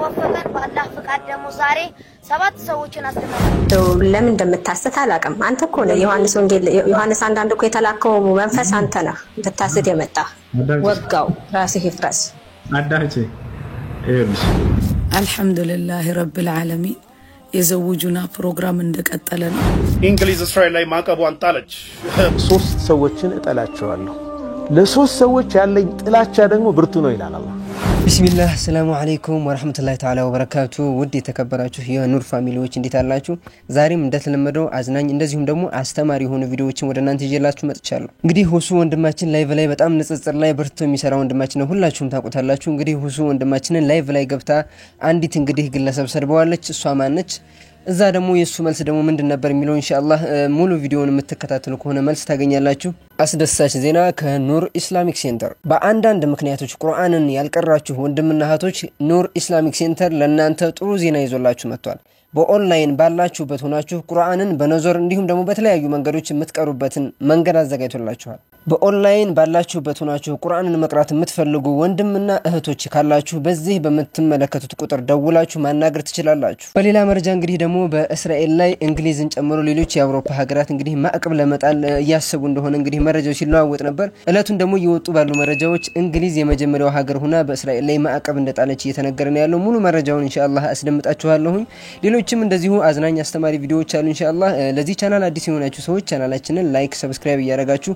ወፈቀን በአላህ ፍቃድ ደግሞ ዛሬ 7 ሰዎችን አስተማሩ ለምን እንደምታስት አላቀም አንተ እኮ ነው ዮሐንስ ወንጌል ዮሐንስ አንዳንድ እኮ የተላከው መንፈስ አንተ ነህ እንድታስት የመጣ ወጋው ራስህ ይፍራስ አዳህቼ እርስ አልহামዱሊላህ ረብል ዓለሚን የዘውጁና ፕሮግራም እንደቀጠለ ነው እንግሊዝ እስራኤል ላይ ማቀቧን ጣለች 3 ሰዎችን እጠላቸዋለሁ ለሶስት ሰዎች ያለኝ ጥላቻ ደግሞ ብርቱ ነው ይላል አላህ ቢስሚላህ ሰላሙ አለይኩም ወራህመቱላሂ ተዓላ ወበረካቱ ውድ የተከበራችሁ የኑር ፋሚሊዎች እንዴት አላችሁ ዛሬም እንደተለመደው አዝናኝ እንደዚሁም ደግሞ አስተማሪ የሆኑ ቪዲዮዎችን ወደናንተ ይዤላችሁ መጥቻለሁ እንግዲህ ሁሱ ወንድማችን ላይቭ ላይ በጣም ንጽጽር ላይ ብርቱ የሚሰራ ወንድማችን ነው ሁላችሁም ታውቁታላችሁ እንግዲህ ሁሱ ወንድማችንን ላይቭ ላይ ገብታ አንዲት እንግዲህ ግለሰብ ሰድበዋለች እሷ ማነች እዛ ደግሞ የሱ መልስ ደግሞ ምንድን ነበር የሚለው ኢንሻአላህ ሙሉ ቪዲዮውን የምትከታተሉ ከሆነ መልስ ታገኛላችሁ አስደሳች ዜና ከኑር ኢስላሚክ ሴንተር በአንዳንድ ምክንያቶች ቁርአንን ያልቀራችሁ ወንድምና እህቶች ኑር ኢስላሚክ ሴንተር ለእናንተ ጥሩ ዜና ይዞላችሁ መጥቷል በኦንላይን ባላችሁበት ሆናችሁ ቁርአንን በነዞር እንዲሁም ደግሞ በተለያዩ መንገዶች የምትቀሩበትን መንገድ አዘጋጅቶላችኋል በኦንላይን ባላችሁበት ሆናችሁ ቁርአንን መቅራት የምትፈልጉ ወንድምና እህቶች ካላችሁ በዚህ በመተመለከቱት ቁጥር ደውላችሁ ማናገር ትችላላችሁ በሌላ መረጃ እንግዲህ ደግሞ በእስራኤል ላይ እንግሊዝን ጨምሮ ሌሎች የአውሮፓ ሀገራት እንግዲህ ማዕቀብ ለመጣል ያሰቡ እንደሆነ እንግዲህ መረጃው ሲለዋወጥ ነበር እለቱን ደግሞ ይወጡ ባሉ መረጃዎች እንግሊዝ የመጀመሪያው ሀገር ሆና በእስራኤል ላይ ማዕቀብ እንደጣለች እየተነገረ ነው ያለው ሙሉ መረጃውን ኢንሻአላህ አስደምጣችኋለሁ ሌሎችም እንደዚሁ አዝናኝ አስተማሪ ቪዲዮዎች አሉ ኢንሻአላህ ለዚህ ቻናል አዲስ የሆናችሁ ሰዎች ቻናላችንን ላይክ ሰብስክራይብ ያደርጋችሁ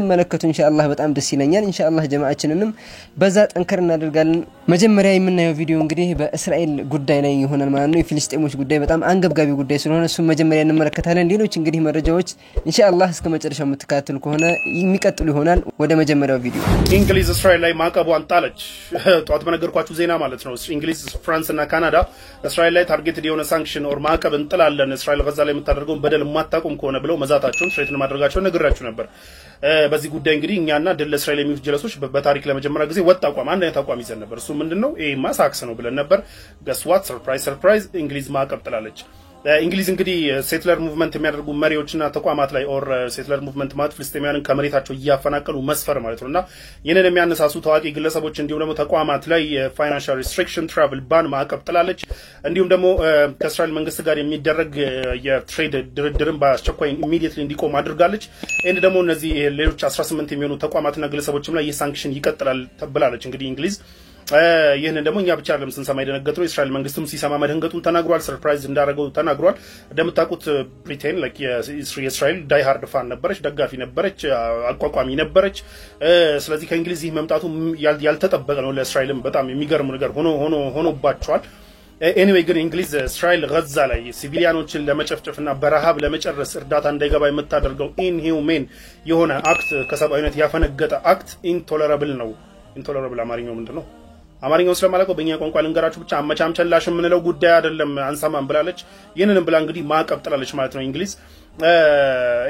ብትመለከቱ ኢንሻአላህ በጣም ደስ ይለኛል ኢንሻአላህ ጀማዓችንንም በዛ ጠንከር እናደርጋለን መጀመሪያ የምናየው ቪዲዮ እንግዲህ በእስራኤል ጉዳይ ላይ ይሆናል ማለት ነው የፍልስጤሞች ጉዳይ በጣም አንገብጋቢ ጉዳይ ስለሆነ እሱ መጀመሪያ እንመለከታለን ሌሎች እንግዲህ መረጃዎች ኢንሻአላህ እስከ መጨረሻው የምትከታተሉ ከሆነ የሚቀጥሉ ይሆናል ወደ መጀመሪያው ቪዲዮ እንግሊዝ እስራኤል ላይ ማቀቧን ጣለች ጧት በነገርኳችሁ ዜና ማለት ነው እንግሊዝ ፍራንስ እና ካናዳ እስራኤል ላይ ታርጌትድ የሆነ ሳንክሽን ኦር ማቀብ እንጥላለን እስራኤል ጋዛ ላይ የምታደርገው በደል ማጣቆም ከሆነ ብለው መዛታቸውን ስትሬትን ማድረጋቸውን ነግራችሁ ነበር በዚህ ጉዳይ እንግዲህ እኛና ድል እስራኤል የሚሉት ጀለሶች በታሪክ ለመጀመሪያ ጊዜ ወጣ አቋም አንድ አይነት አቋም ይዘን ነበር እሱ ምንድነው ማሳክስ ነው ብለን ነበር ገስዋት ሰርፕራይዝ እንግሊዝ ማቀብ ጥላለች እንግሊዝ እንግዲህ ሴትለር ሙቭመንት የሚያደርጉ መሪዎችና ተቋማት ላይ ኦር ሴትለር ሙቭመንት ማለት ፍልስጤማውያንን ከመሬታቸው ያፈናቀሉ መስፈር ማለት ነውና ይሄንን የሚያነሳሱ ታዋቂ ግለሰቦች እንዲሁም ደግሞ ተቋማት ላይ ፋይናንሻል ሪስትሪክሽን ትራቨል ባን ማዕቀብ ጥላለች እንዲሁም ደግሞ ከእስራኤል መንግስት ጋር የሚደረግ የትሬድ ድርድርን በአስቸኳይ ኢሚዲየትሊ እንዲቆም አድርጋለች እንደ ደግሞ እነዚህ ሌሎች 18 የሚሆኑ ተቋማትና ግለሰቦችም ላይ የሳንክሽን ይቀጥላል ተብላለች እንግዲህ እንግሊዝ ይሄንን ደግሞ እኛ ብቻ አይደለም ስንሰማ ይደነገጥነው እስራኤል መንግስትም ሲሰማ መደንገጡን ተናግሯል ሰርፕራይዝ እንዳረገው ተናግሯል እንደምታውቁት ብሪቴን ላይክ የእስራኤል ዳይ ሃርድ ፋን ነበረች ደጋፊ ነበረች አቋቋሚ ነበረች ስለዚህ ከእንግሊዝ መምጣቱ ያልተጠበቀ ነው ለእስራኤልም በጣም የሚገርም ነገር ሆኖባቸዋል anyway ግን እንግሊዝ እስራኤል ጋዛ ላይ ሲቪሊያኖችን ለመጨፍጨፍና በረሃብ ለመጨረስ እርዳታ እንዳይገባ የምታደርገው ኢንሂዩሜን የሆነ አክት ከሰብአዊነት ያፈነገጠ አክት ኢንቶለራብል ነው ኢንቶለራብል አማርኛው ምንድነው አማርኛው ስለማላውቀው በእኛ ቋንቋ ልንገራችሁ ብቻ አመቻምቸላሽ ምንለው ጉዳይ አይደለም አንሰማም ብላለች ይሄንንም ብላ እንግዲህ ማዕቀብ ጥላለች ማለት ነው እንግሊዝ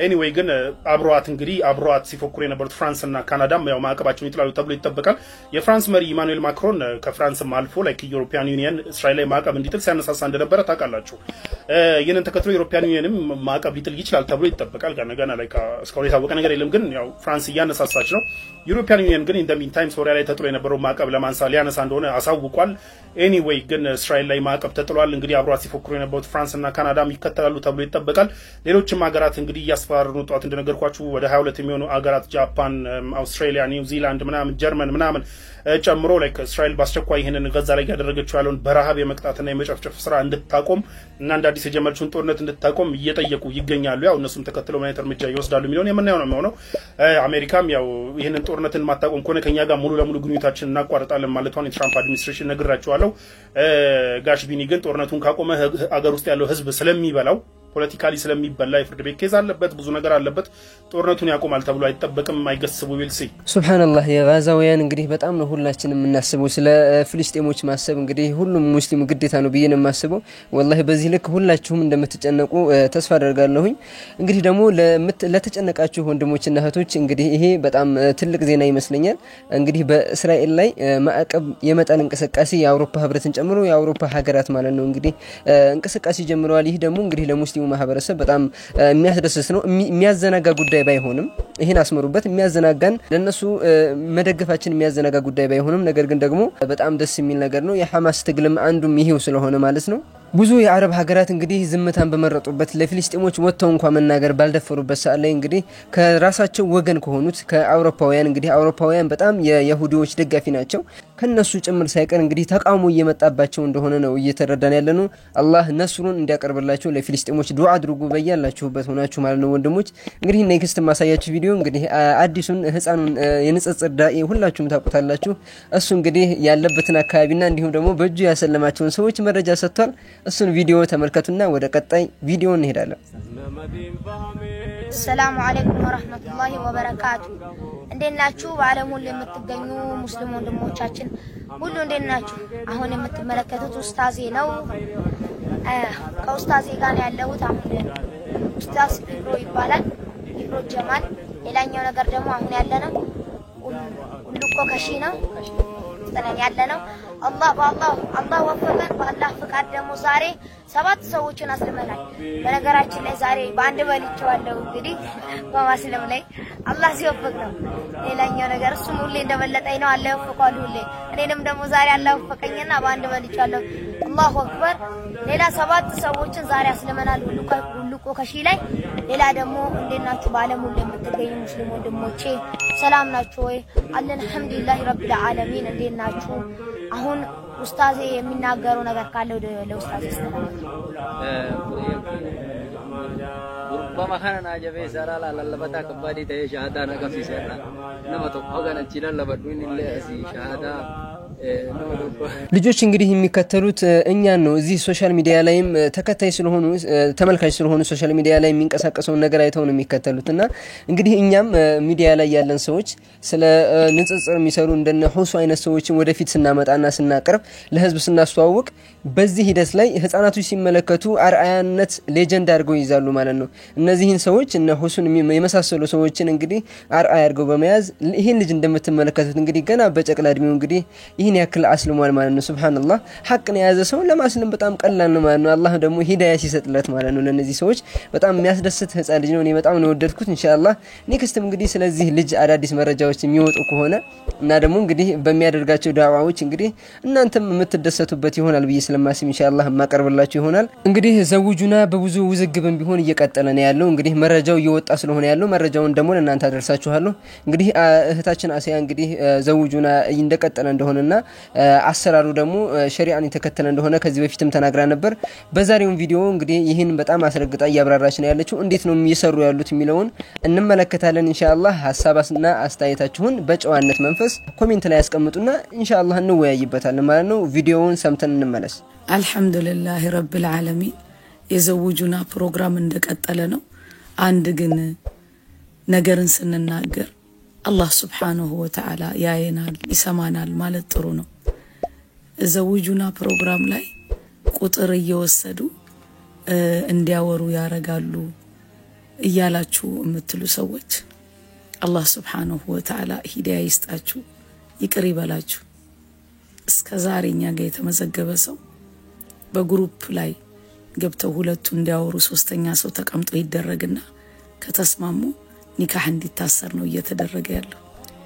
anyway ግን አብሮአት ሲፎክሩ የነበሩት ፍራንስ እና ካናዳም ያው ማዕቀባቸውን ይጥላሉ ተብሎ ይተበቃል የፍራንስ መሪ ኢማኑኤል ማክሮን ከፍራንስም አልፎ ላይክ ዩሮፒያን ዩኒየን እስራኤል ላይ ማዕቀብ እንዲጥል ሲያነሳሳ እንደነበረ ታውቃላችሁ ይሄንን ተከትሎ ዩሮፒያን ዩኒየንም ማዕቀብ ሊጥል ይችላል ተብሎ ይተበቃል ገና ላይክ እስካሁን የታወቀ ነገር የለም ግን ያው ፍራንስ እያነሳሳች ነው ዩሮፒያን ዩኒየን ግን ኢን ሚን ታይም ሶሪያ ላይ ተጥሎ የነበረው ማዕቀብ ሊያነሳ እንደሆነ አሳውቋል anyway ግን እስራኤል ላይ ማዕቀብ ተጥሏል እንግዲህ አብሮአት ሲፎክሩ የነበሩት ፍራንስ እና ካናዳም ይከተላሉ ተብሎ ይተበቃል ሌሎችም ሀገራት እንግዲህ ያስፈራሩ ጧት እንደነገርኳችሁ ወደ 22 የሚሆኑ ሀገራት ጃፓን አውስትራሊያ ኒውዚላንድ ምናምን ጀርመን ምናምን ጨምሮ ላይክ እስራኤል ባስቸኳይ ይሄንን ጋዛ ላይ ያደረገችው ያለውን በረሃብ የመቅጣትና የመጨፍጨፍ ስራ እንድታቆም እና እንደ አዲስ የጀመረችውን ጦርነት እንድታቆም እየጠየቁ ይገኛሉ ያው እነሱም ተከትለው ማለት እርምጃ ይወስዳሉ የሚለው የምናየው ነው የሚሆነው አሜሪካም ያው ይሄንን ጦርነትን ማጣቆም ከሆነ ከኛ ጋር ሙሉ ለሙሉ ግንኙነታችንን እናቋርጣለን ማለቷን የትራምፕ አድሚኒስትሬሽን ነግራቸዋለሁ ጋሽ ቢኒ ግን ጦርነቱን ካቆመ አገር ውስጥ ያለው ህዝብ ስለሚበላው ፖለቲካሊ ስለሚበላ ፍርድ ቤት ኬዝ አለበት ብዙ ነገር አለበት ጦርነቱን ያቆማል ተብሎ አይተበቅም አይገስቡ ዊል ሲ ሱብሃንአላህ የጋዛውያን እንግዲህ በጣም ነው ሁላችንም እናስበው ስለ ፍልስጤሞች ማሰብ እንግዲህ ሁሉም ሙስሊም ግዴታ ነው ብዬ ነው ማስበው ወላሂ በዚህ ልክ ሁላችሁም እንደምትጨነቁ ተስፋ አደርጋለሁኝ እንግዲህ ደግሞ ለተጨነቃችሁ ወንድሞችና እህቶች እንግዲህ ይሄ በጣም ትልቅ ዜና ይመስለኛል እንግዲህ በእስራኤል ላይ ማዕቀብ የመጣል እንቅስቃሴ የአውሮፓ ህብረትን ጨምሮ የአውሮፓ ሀገራት ማለት ነው እንግዲህ እንቅስቃሴ ጀምረዋል ይሄ ደግሞ እንግዲህ ለሙስሊም ሙስሊሙ ማህበረሰብ በጣም የሚያስደስት ነው የሚያዘናጋ ጉዳይ ባይሆንም ይሄን አስመሩበት የሚያዘናጋን ለነሱ መደገፋችን የሚያዘናጋ ጉዳይ ባይሆንም ነገር ግን ደግሞ በጣም ደስ የሚል ነገር ነው የሐማስ ትግልም አንዱም ይሄው ስለሆነ ማለት ነው ብዙ የአረብ ሀገራት እንግዲህ ዝምታን በመረጡበት ለፍልስጤሞች ወጥተው እንኳን መናገር ባልደፈሩበት ሰዓት ላይ እንግዲህ ከራሳቸው ወገን ከሆኑት ከአውሮፓውያን እንግዲህ አውሮፓውያን በጣም የይሁዲዎች ደጋፊ ናቸው ከነሱ ጭምር ሳይቀር እንግዲህ ተቃውሞ እየመጣባቸው እንደሆነ ነው እየተረዳን ያለነው አላህ ነስሩን እንዲያቀርብላቸው ለፍልስጤሞች ዱዓ አድርጉ በያላችሁበት ሆናችሁ ማለት ነው ወንድሞች እንግዲህ ኔክስት ማሳያችሁ ቪዲዮ እንግዲህ አዲሱን ህፃኑን የንጽጽር ዳኢ ሁላችሁም ታውቁታላችሁ እሱ እንግዲህ ያለበትን አካባቢና እንዲሁም ደግሞ በእጁ ያሰለማቸውን ሰዎች መረጃ ሰጥቷል እሱን ቪዲዮ ተመልከቱና ወደ ቀጣይ ቪዲዮ እንሄዳለን ሰላም አለይኩም ወራህመቱላሂ ወበረካቱ እንደናችሁ በአለም ሁሉ የምትገኙ ሙስሊም ወንድሞቻችን ሁሉ እንደናችሁ አሁን የምትመለከቱት ኡስታዜ ነው ከኡስታዜ ጋር ያለሁት አሁን ኡስታዝ ኢብሮ ይባላል ኢብሮ ጀማል ሌላኛው ነገር ደግሞ አሁን ያለነው ሁሉቆ ከሺ ነው ተነን ያለነው አላህ ወፈቀን በአላህ ፍቃድ ደግሞ ዛሬ 7 ሰዎችን አስልመናል በነገራችን ላይ ዛሬ በአንድ በልቼዋለሁ እንግዲህ በማስለም ላይ አላህ ሲወፍቅ ነው ሌላኛው ነገር እሱ ሁሌ እንደበለጠኝ ነው አላህ ወፍቋል ሁሌ እኔንም ደግሞ ዛሬ አላህ ወፈቀኝና በአንድ በልቼዋለሁ አላሁ አክበር ሌላ 7 ሰዎችን ዛሬ አስልመናል ሁሉቆ ከሺ ላይ ሌላ ደግሞ እንደናችሁ በአለም ሁሉ የምትገኙ ሙስሊም ወንድሞቼ ሰላም ናችሁ ወይ አለን አልহামዱሊላህ ረቢል ዓለሚን እንደናችሁ አሁን ኡስታዜ የሚናገረው ነገር ካለ ወደ ለኡስታዜ ይስተላል ጉርባ ማኻና አጀበ ሰራላ ለለበታ ከባዲ ተይ ሻሃዳ ነገፊ ሰራ ነመቶ ሆገና ቺላል ለበዱን ለሲ ሻሃዳ ልጆች እንግዲህ የሚከተሉት እኛን ነው እዚህ ሶሻል ሚዲያ ላይም ተከታይ ስለሆኑ ተመልካች ስለሆኑ ሶሻል ሚዲያ ላይ የሚንቀሳቀሰው ነገር አይተው ነው የሚከተሉትና እንግዲህ እኛም ሚዲያ ላይ ያለን ሰዎች ስለ ንጽጽር የሚሰሩ እንደነ ሁሱ አይነት ሰዎችን ወደፊት ስናመጣና ስናቀርብ ለህዝብ ስናስተዋውቅ በዚህ ሂደት ላይ ህፃናቶች ሲመለከቱ አርአያነት ሌጀንድ አድርገው ይዛሉ ማለት ነው እነዚህን ሰዎች እነ ሁሱን የመሳሰሉ ሰዎችን እንግዲህ አርአያ አድርገው በመያዝ ይሄን ልጅ እንደምትመለከቱት እንግዲህ ገና በጨቅላ እድሜው እንግዲህ ይሄን ያክል አስልሟል ማለት ነው ሱብሃንአላህ ሐቅን የያዘ ሰው ለማስለም በጣም ቀላል ነው ማለት ነው አላህ ደግሞ ሂዳያ ሲሰጥለት ማለት ነው ለነዚህ ሰዎች በጣም የሚያስደስት ህፃን ልጅ ነው እኔ በጣም ነው ወደድኩት ኢንሻአላህ ኔክስትም እንግዲህ ስለዚህ ልጅ አዳዲስ መረጃዎች የሚወጡ ከሆነ እና ደግሞ እንግዲህ በሚያደርጋቸው ዳዋዎች እንግዲህ እናንተም የምትደሰቱበት ይሆናል ብዬ ስለማስብ ኢንሻአላህ ማቀርብላችሁ ይሆናል እንግዲህ ዘውጁና በብዙ ውዝግብም ቢሆን እየቀጠለ ነው ያለው እንግዲህ መረጃው እየወጣ ስለሆነ ያለው መረጃውን ደግሞ ለእናንተ አደርሳችኋለሁ እንግዲህ እህታችን አሲያ እንግዲህ ዘውጁና እንደቀጠለ እንደሆነና አሰራሩ ደግሞ ሸሪዓን የተከተለ እንደሆነ ከዚህ በፊትም ተናግራ ነበር በዛሬው ቪዲዮ እንግዲህ ይሄን በጣም አስረግጣ ያብራራች ነው ያለችው እንዴት ነው የሚሰሩ ያሉት የሚለውን እንመለከታለን ኢንሻአላህ ሐሳባስና አስተያየታችሁን በጨዋነት መንፈስ ኮሜንት ላይ ያስቀምጡና ኢንሻአላህ እንወያይበታለን ማለት ነው ቪዲዮውን ሰምተን እንመለስ አልহামዱሊላህ ረብል ዓለሚን የዘውጁና ፕሮግራም እንደቀጠለ ነው አንድ ግን ነገርን ስንናገር الله سبحانه وتعالى ያየናል ይሰማናል ማለት ጥሩ ነው ዘውጁና ፕሮግራም ላይ ቁጥር እየወሰዱ እንዲያወሩ ያረጋሉ እያላችሁ የምትሉ ሰዎች الله سبحانه وتعالى ሂዳያ ይስጣችሁ ይቅር ይበላችሁ እስከዛሬኛ ጋር የተመዘገበ ሰው በግሩፕ ላይ ገብተው ሁለቱ እንዲያወሩ ሶስተኛ ሰው ተቀምጦ ይደረግና ከተስማሙ ኒካህ እንዲታሰር ነው እየተደረገ ያለው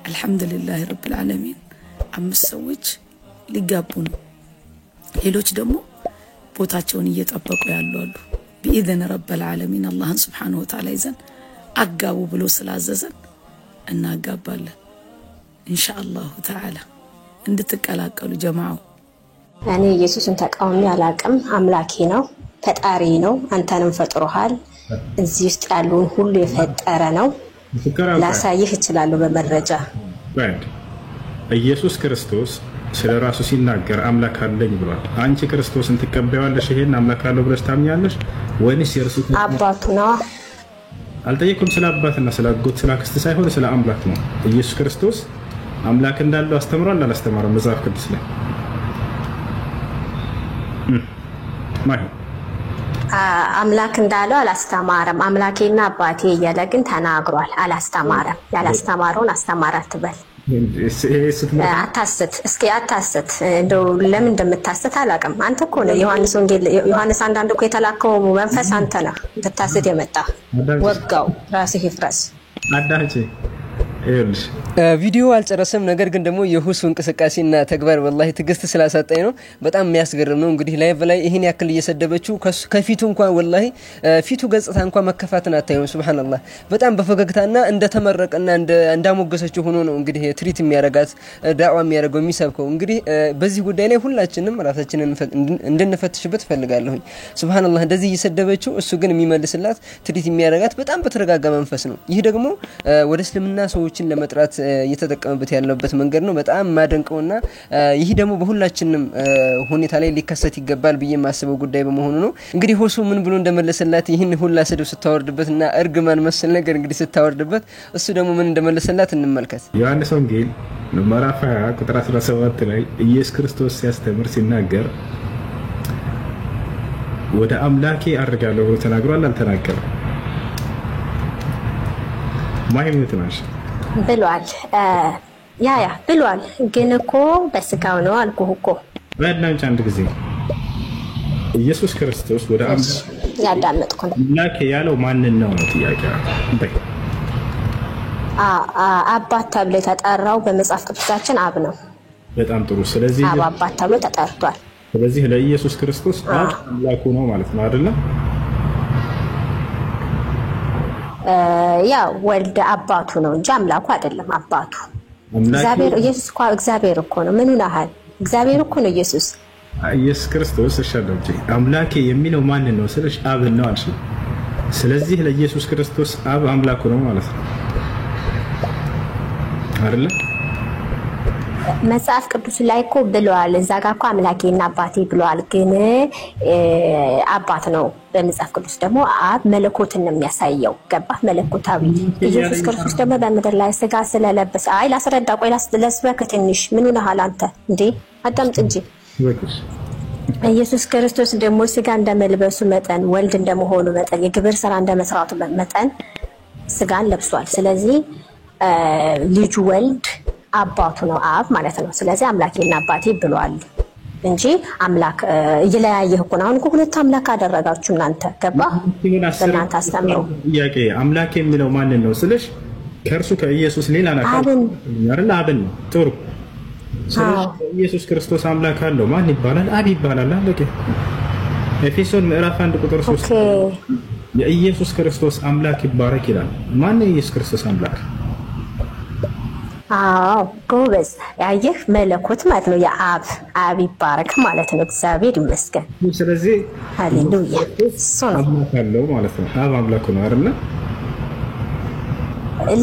አልহামዱሊላህ ረብል ዓለሚን አምስት ሰዎች ሊጋቡ ነው ሌሎች ደግሞ ቦታቸውን እየጠበቁ ያሉ አሉ بإذن رب العالمين الله سبحانه وتعالى ይዘን አጋቡ ብሎ ስላዘዘን እናጋባለን ኢንሻአላህ ተዓላ እንድትቀላቀሉ ጀማዓው እኔ ኢየሱስን ተቃውሚ አላቅም አምላኬ ነው ፈጣሪ ነው አንተንም ፈጥሮሃል እዚህ ውስጥ ያሉን ሁሉ የፈጠረ ነው ላሳይህ ይችላል በመረጃ ኢየሱስ ክርስቶስ ስለራሱ ሲናገር አምላክ አለኝ ብሏል አንቺ ክርስቶስን ተቀበያለሽ ይሄን አምላክ አለው ብለሽ ታምኛለሽ ወይስ የርሱ አባቱ ነው አልጠየኩም ስለ አባትና ስለ አጎት ስለ አክስት ሳይሆን ስለ አምላክ ነው ኢየሱስ ክርስቶስ አምላክ እንዳለው አስተምሯል አላስተማረም መጽሐፍ ቅዱስ ላይ ማይ አምላክ እንዳለው አላስተማረም አምላኬና አባቴ እያለ ግን ተናግሯል አላስተማረም ያላስተማረውን አስተማራት በል አታስት እስኪ አታስት እንደው ለምን እንደምታስት አላውቅም አንተ እኮ ነው ዮሐንስ ወንጌል ዮሐንስ አንዳንድ እኮ የተላከው መንፈስ አንተ ነህ ልታስት የመጣ ወጋው ራስህ ይፍረስ አዳንቺ ይኸውልሽ ቪዲዮ አልጨረሰም ነገር ግን ደግሞ የሁሱ እንቅስቃሴና ተግባር والله ትግስት ስላሳጣኝ ነው በጣም የሚያስገርም ነው እንግዲህ ላይቭ ላይ ይሄን ያክል እየሰደበችው ከፊቱ እንኳን والله ፊቱ ገጽታ እንኳን መከፋትን አታዩም ሱብሃንአላህ በጣም በፈገግታና እንደተመረቀና እንዳሞገሰችው ሆኖ ነው እንግዲህ ትሪት የሚያረጋት ዳዕዋ የሚያረጋው የሚሰብከው እንግዲህ በዚህ ጉዳይ ላይ ሁላችንም ራሳችንን እንድንፈትሽበት ፈልጋለሁ ሱብሃንአላህ እንደዚህ እየሰደበችው እሱ ግን የሚመልስላት ትሪት የሚያረጋት በጣም በተረጋጋ መንፈስ ነው ይሄ ደግሞ ወደ እስልምና ሰዎችን ለመጥራት እየተጠቀመበት ያለበት መንገድ ነው በጣም ማደንቀውና ይሄ ደግሞ በሁላችንም ሁኔታ ላይ ሊከሰት ይገባል ብዬ ማስበው ጉዳይ በመሆኑ ነው እንግዲህ ሆሱ ምን ብሎ እንደመለሰላት ይሄን ሁላ ስድብ ስታወርድበትና እርግማን መሰል ነገር እንግዲህ ስታወርድበት እሱ ደግሞ ምን እንደመለሰላት እንመልከት ዮሐንስ ወንጌል ምዕራፍ 20 ቁጥር 17 ላይ ኢየሱስ ክርስቶስ ሲያስተምር ሲናገር ወደ አምላኬ አርጋለሁ ብሎ ተናግሯል አልተናገረም ማይሙት ማሽ ብሏል ያ ብሏል ግን እኮ በስጋው ነው አልኩህ እኮ በእናንተ አንድ ጊዜ ኢየሱስ ክርስቶስ ወደ ያዳመጥኩ ነው አምላኬ ያለው ማንን ነው ጥያቄው አባት ተብሎ ተጠራው በመጽሐፍ ቅዱሳችን አብ ነው በጣም ጥሩ ስለዚህ አባት ተብሎ ተጠርቷል ስለዚህ ለኢየሱስ ክርስቶስ አምላኩ ነው ማለት ነው አይደል ያ ወልድ አባቱ ነው እንጂ አምላኩ አይደለም አባቱ እግዚአብሔር ኢየሱስ እኮ እግዚአብሔር እኮ ነው ምን ሆነሃል እግዚአብሔር እኮ ነው ኢየሱስ ክርስቶስ እሻለጂ አምላኬ የሚለው ማን ነው ስለሽ አብ ነው አልሽ ስለዚህ ለኢየሱስ ክርስቶስ አብ አምላኩ ነው ማለት ነው አይደል መጽሐፍ ቅዱስ ላይ እኮ ብሏል እዛ ጋር እኮ አምላኬና አባቴ ብሏል ግን አባት ነው በመጽሐፍ ቅዱስ ደግሞ አብ መለኮትን ነው የሚያሳየው ገባ መለኮታዊ ኢየሱስ ክርስቶስ ደግሞ በምድር ላይ ስጋ ስለለበሰ አይ ላስረዳ ቆይ ለስበክ ትንሽ ምን ሆነሃል አንተ እንዴ አዳምጥ እንጂ ኢየሱስ ክርስቶስ ደግሞ ስጋ እንደመልበሱ መጠን ወልድ እንደመሆኑ መጠን የግብር ስራ እንደመስራቱ መጠን ስጋን ለብሷል ስለዚህ ልጅ ወልድ አባቱ ነው አብ ማለት ነው ስለዚህ አምላኬና አባቴ ብሏል እንጂ አምላክ እየለያየህ እኮ ነው አሁን እኮ ሁለት አምላክ አደረጋችሁ እናንተ ገባ እናንተ አስተምሩ ጥያቄ አምላክ የሚለው ማን ነው ስለሽ ከርሱ ከኢየሱስ ሌላ ነገር አይደል አብን ነው ጥሩ ስለዚህ ኢየሱስ ክርስቶስ አምላክ አለው ማን ይባላል አብ ይባላል አለቀ ኤፌሶን ምዕራፍ 1 ቁጥር 3 የኢየሱስ ክርስቶስ አምላክ ይባረክ ይላል ማን ነው ኢየሱስ ክርስቶስ አምላክ ጎበዝ ያየህ መለኮት ማለት ነው የአብ ይባረክ ማለት ነው እግዚአብሔር ይመስገን ስለዚህ ሃሌሉያ አምላክ አለው ማለት ነው አብ አምላክ ነው አይደል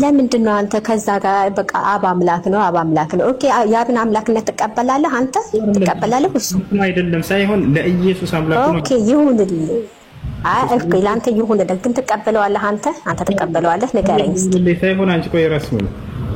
ለምንድን ነው አንተ ከዛ ጋር በቃ አብ አምላክ ነው ኦኬ ያብን አምላክነት ተቀበላለህ አንተ ተቀበላለህ እሱ አይደለም ሳይሆን ለኢየሱስ አምላክ ነው ኦኬ ይሁንልህ እኮ ላንተ ይሁንልህ ግን ተቀበለዋለህ አንተ ተቀበለዋለህ ንገረኝ ሳይሆን አንቺ ቆይ ራስ ነው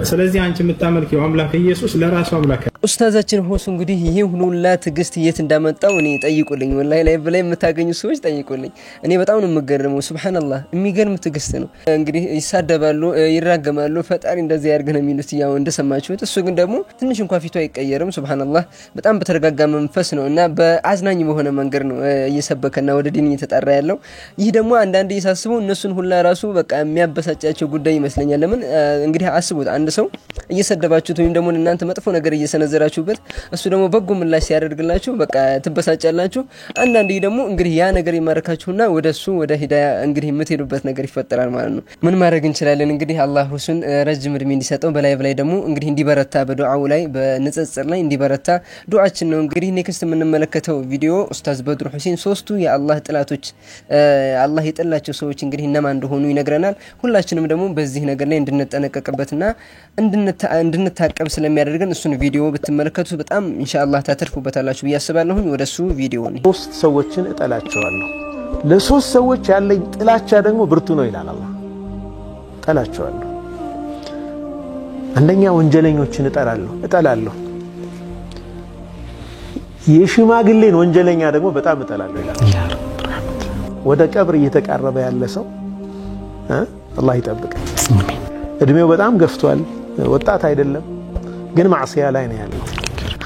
ስለዚህ አንቺ የምታመልኪው አምላክ ኢየሱስ ለራሱ አምላክ ኡስታዛችን ሆሱ እንግዲህ ይሄ ሁሉላ ትግስት የት እንዳመጣው እኔ ጠይቁልኝ ወላሂ ላይ ብላይ የምታገኙ ሰዎች ጠይቁልኝ እኔ በጣም ነው የምገረመው ሱብሃንአላህ የሚገርም ትግስት ነው እንግዲህ ይሳደባሉ ይራገማሉ ፈጣሪ እንደዚህ ያርገነ የሚሉት ያው እንደሰማችሁት እሱ ግን ደግሞ ትንሽ እንኳን ፊቱ አይቀየርም ሱብሃንአላህ በጣም በተረጋጋ መንፈስ ነውና በአዝናኝ በሆነ መንገድ ነው እየሰበከና ወደ ዲን እየተጣራ ያለው ይህ ደግሞ አንዳንድ እየሳስበው እነሱን ሁላ ራሱ በቃ የሚያበሳጫቸው ጉዳይ ይመስለኛል ለምን እንግዲህ አስቡት አንድ ሰው እየሰደባችሁት ወይም ደግሞ እናንተ መጥፎ ነገር እየሰነዘራችሁበት እሱ ደግሞ በጎ ምላሽ ሲያደርግላችሁ በቃ ትበሳጫላችሁ አንዳንዴ ደግሞ እንግዲህ ያ ነገር ይማርካችሁና ወደሱ ወደ ሂዳያ እንግዲህ የምትሄዱበት ነገር ይፈጠራል ማለት ነው ምን ማድረግ እንችላለን እንግዲህ አላህ ሁሱን ረጅም እድሜ እንዲሰጠው በላይቭ ላይ ደግሞ እንግዲህ እንዲበረታ በዱዓው ላይ በንጽጽር ላይ እንዲበረታ ዱዓችን ነው እንግዲህ ኔክስት የምንመለከተው ቪዲዮ ኡስታዝ በድሩ ሁሴን ሶስቱ የአላህ ጥላቶች አላህ የጠላቸው ሰዎች እንግዲህ እነማን እንደሆኑ ይነግረናል ሁላችንም ደግሞ በዚህ ነገር ላይ እንድንጠነቀቅበትና እንድንታቀብ ስለሚያደርገን እሱን ቪዲዮ ብትመለከቱ በጣም ኢንሻአላህ ታተርፉበታላችሁ በያስባለሁ ወደሱ ቪዲዮ ነው ሶስት ሰዎችን እጠላቸዋለሁ ለሶስት ሰዎች ያለኝ ጥላቻ ደግሞ ብርቱ ነው ይላል አላህ እጠላቸዋለሁ አንደኛ ወንጀለኞችን እጠላለሁ የሽማግሌን ወንጀለኛ ደግሞ በጣም እጠላለሁ ይላል ወደ ቀብር እየተቃረበ ያለ ሰው አላህ ይጠብቅ እድሜው በጣም ገፍቷል ወጣት አይደለም ግን ማዕሲያ ላይ ነው ያለው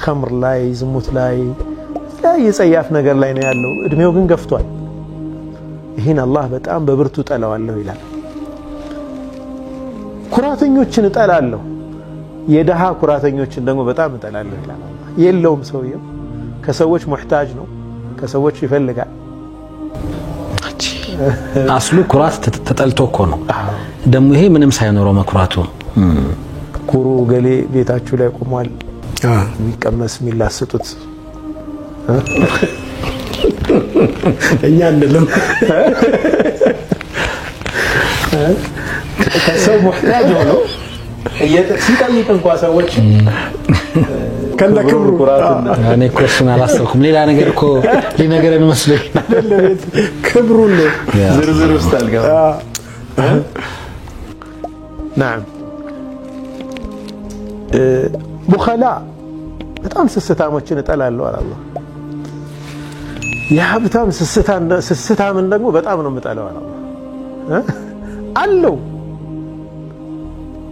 ኸምር ላይ ዝሙት ላይ የጸያፍ ነገር ላይ ነው ያለው እድሜው ግን ገፍቷል ይሄን አላህ በጣም በብርቱ ጠላዋለሁ ይላል ኩራተኞችን እጠላለሁ የደሃ ኩራተኞችን ደግሞ በጣም እጠላለሁ ይላል የለውም ሰውየው ከሰዎች ሙህታጅ ነው ከሰዎች ይፈልጋል አስሉ ኩራት ተጠልቶ እኮ ነው ደሞ ይሄ ምንም ሳይኖረው መኩራቱ ኩሩ ገሌ ቤታችሁ ላይ ቆሟል የሚቀመስ የሚላስጡት እኛ እንደለም ከሰው ሙህታጅ ሆኖ ሲጠይቅ እንኳን ሰዎች ከነ ክብሩ ኩራቱና እኔ ኮሽና አላሰብኩም ሌላ ነገር እኮ ሊነገረን መስሎኝ ክብሩ ነው ዝርዝር ውስጥ አልገባ نعم بخلاء በጣም ስስታሞችን እጠላለሁ አለ አላህ የሀብታም ስስታምን ደግሞ በጣም ነው የምጠላው አለ አላህ አለው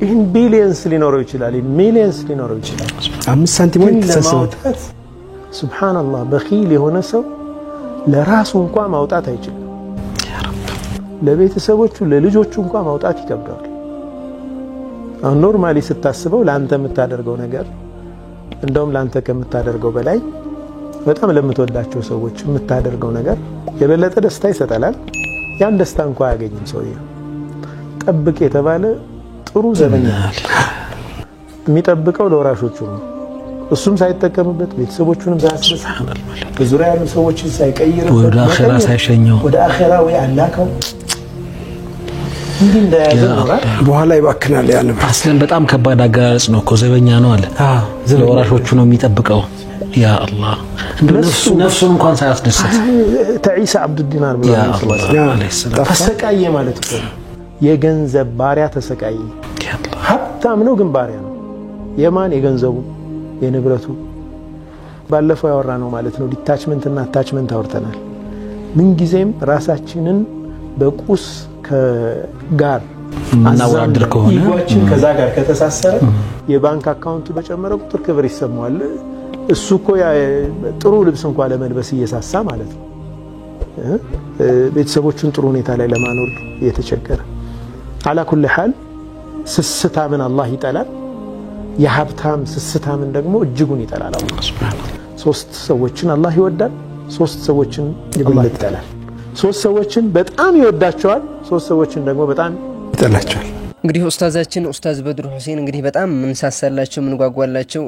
ይህን ቢሊየንስ ሊኖረው ይችላል ሚሊየንስ ሊኖረው ይችላል 5 ሳንቲም ተሰሰውት ሱብሃንአላህ በኺል የሆነ ሰው ለራሱ እንኳን ማውጣት አይችልም ያ ረብ ለቤተሰቦቹ ለልጆቹ እንኳን ማውጣት ይከብዳል አሁን ኖርማሊ ስታስበው ላንተ የምታደርገው ነገር እንደውም ላንተ ከምታደርገው በላይ በጣም ለምትወዳቸው ሰዎች የምታደርገው ነገር የበለጠ ደስታ ይሰጣል ያን ደስታ እንኳን ያገኝም ሰውዬው ጠብቅ የተባለ ጥሩ ዘመኛ የሚጠብቀው ለወራሾቹ ነው እሱም ሳይጠቀምበት ቤተሰቦቹንም ሳያስበሳል በዙሪያ ያሉ ሰዎችን ሳይቀይር ወደ አኺራ ሳይሸኘው ወደ አኺራ ወይ አላከው እንዴ እንዳያዘራ በኋላ ይባክናል ያለ አስለን በጣም ከባድ አገላለጽ ነው እኮ ዘበኛ ነው አለ ለወራሾቹ ነው የሚጠብቀው ያ አላህ ነፍሱን እንኳን ሳያስደስት ተዒሳ አብዱ ዲናር ብሎ ተሰቃየ ማለት ነው የገንዘብ ባሪያ ተሰቃየ ሀብታም ነው ግን ባሪያ ነው የማን የገንዘቡ የንብረቱ ባለፈው ያወራ ነው ማለት ነው ዲታችመንት እና አታችመንት አውርተናል ምን ጊዜም ራሳችንን በቁስ ከጋር እናወራድር ከሆነ ይጓችን ከዛ ጋር ከተሳሰረ የባንክ አካውንቱ በጨመረ ቁጥር ክብር ይሰማዋል እሱ እኮ ጥሩ ልብስ እንኳን ለመልበስ እየሳሳ ማለት ነው ቤተሰቦቹን ጥሩ ሁኔታ ላይ ለማኖር እየተቸገረ على كل حال ስስታምን አላህ ይጠላል የሀብታም ስስታምን ደግሞ እጅጉን ይጠላል አላህ Subhanahu Wa Ta'ala ሶስት ሰዎችን አላህ ይወዳል ሶስት ሰዎችን አላህ ይጠላል ሶስት ሰዎችን በጣም ይወዳቸዋል ሶስት ሰዎችን ደግሞ በጣም ይጠላቸዋል እንግዲህ ኡስታዛችን ኡስታዝ በድሩ ሁሴን እንግዲህ በጣም ምን ሳሳላችሁ ምን ጓጓላችሁ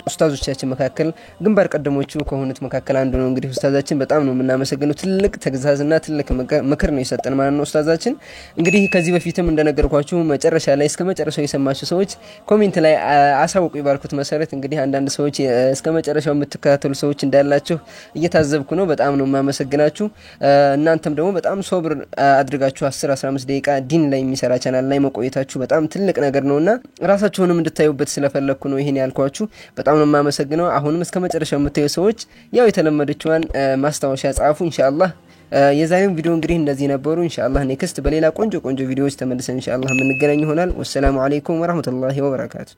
ኡስታዞቻችን መካከል ግንባር ቀደሞቹ ከሆኑት መካከል አንዱ ነው እንግዲህ ኡስታዛችን በጣም ነው የምናመሰግነው ትልቅ ተግዛዝና ትልቅ ምክር ነው የሰጠን ማለት ነው ኡስታዛችን እንግዲህ ከዚህ በፊትም እንደነገርኳችሁ መጨረሻ ላይ እስከ መጨረሻው የሰማችሁ ሰዎች ኮሜንት ላይ አሳውቁ ይባልኩት መሰረት እንግዲህ አንዳንድ ሰዎች እስከ መጨረሻው የምትከታተሉ ሰዎች እንዳላችሁ እየታዘብኩ ነው በጣም ነው የማመሰግናችሁ እናንተም ደግሞ በጣም ሶብር አድርጋችሁ 10 15 ደቂቃ ዲን ላይ የሚሰራ ቻናል ላይ መቆየታ በጣም ትልቅ ነገር ነውና ራሳችሁንም እንድታዩበት ስለፈለኩ ነው ይሄን ያልኳችሁ በጣም ነው የማመሰግነው አሁንም እስከ መጨረሻው የምታዩ ሰዎች ያው የተለመደችዋን ማስታወሻ ጻፉ ኢንሻአላህ የዛሬው ቪዲዮ እንግዲህ እንደዚህ ነበሩ ኢንሻአላህ ኔክስት በሌላ ቆንጆ ቪዲዮዎች ተመልሰን ኢንሻአላህ የምንገናኝ ይሆናል ወሰላሙ አለይኩም ወራህመቱላሂ ወበረካቱ